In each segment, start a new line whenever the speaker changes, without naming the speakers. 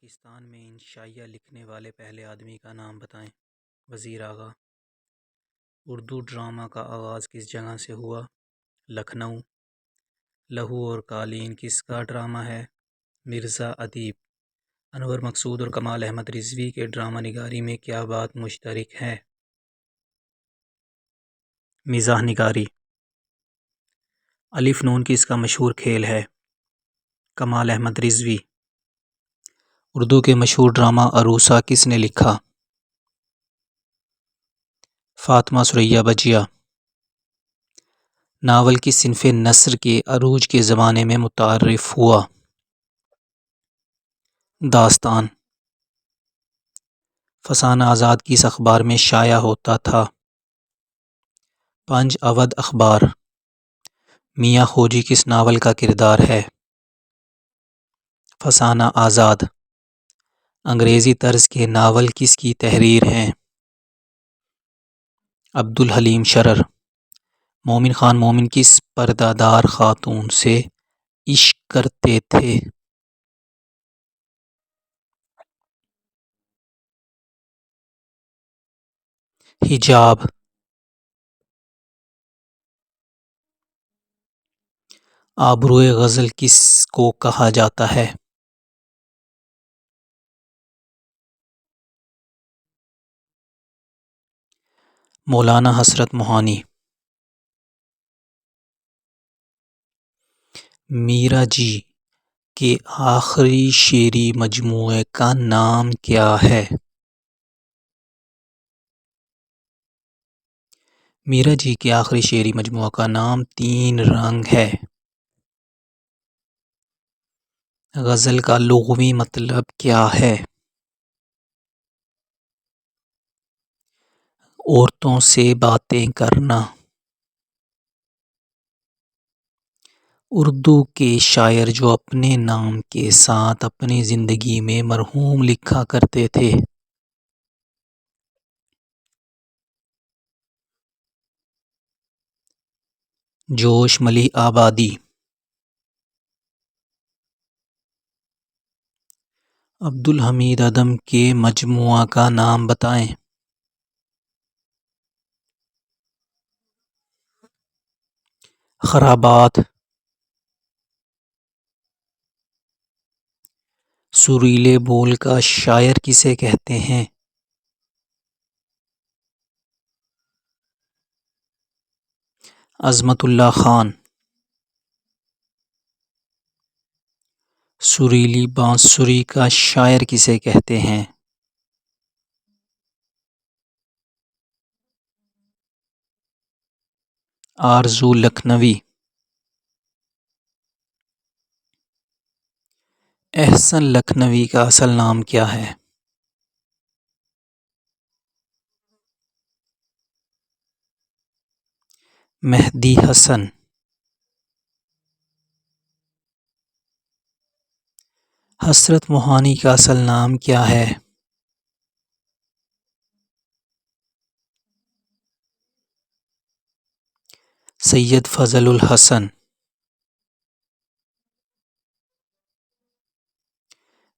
پاکستان میں انشائیہ لکھنے والے پہلے آدمی کا نام بتائیں۔ وزیر آغا۔ اردو ڈرامہ کا آغاز کس جگہ سے ہوا؟ لکھنؤ۔ لہو اور قالین کس کا ڈرامہ ہے؟ مرزا ادیب۔ انور مقصود اور کمال احمد رضوی کے ڈرامہ نگاری میں کیا بات مشترک ہے؟ مزاح نگاری۔ الف نون کس کا مشہور کھیل ہے؟ کمال احمد رضوی۔ اردو کے مشہور ڈرامہ عروسہ کس نے لکھا؟ فاطمہ ثریا بجیا۔ ناول کس صنف نثر کے عروج کے زمانے میں متعارف ہوا؟ داستان۔ فسانہ آزاد کس اخبار میں شائع ہوتا تھا؟ پنج اودھ اخبار۔ میاں خوجی کس ناول کا کردار ہے؟ فسانہ آزاد۔ انگریزی طرز کے ناول کس کی تحریر ہیں؟ عبدالحلیم شرر۔ مومن خان مومن کس پردہ دار خاتون سے عشق کرتے تھے؟ حجاب۔ آبروئے غزل کس کو کہا جاتا ہے؟ مولانا حسرت موہانی۔ میرا جی کے آخری شعری مجموعے کا نام کیا ہے؟ میرا جی کے آخری شعری مجموعہ کا نام تین رنگ ہے۔ غزل کا لغوی مطلب کیا ہے؟ عورتوں سے باتیں کرنا۔ اردو کے شاعر جو اپنے نام کے ساتھ اپنی زندگی میں مرحوم لکھا کرتے تھے۔ جوش ملی آبادی۔ عبدالحمید ادم کے مجموعہ کا نام بتائیں۔ خرابات۔ سریلے بول کا شاعر کسے کہتے ہیں؟ عظمت اللہ خان۔ سریلی بانسری کا شاعر کسے کہتے ہیں؟ آرزو لکھنوی۔ احسن لکھنوی کا اصل نام کیا ہے؟ مہدی حسن۔ حسرت موہانی کا اصل نام کیا ہے؟ سید فضل الحسن۔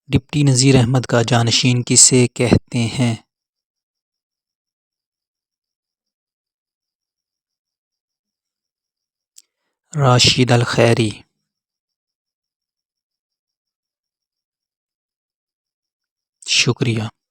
ڈپٹی نذیر احمد کا جانشین کسے کہتے ہیں؟ راشد الخیری۔ شکریہ۔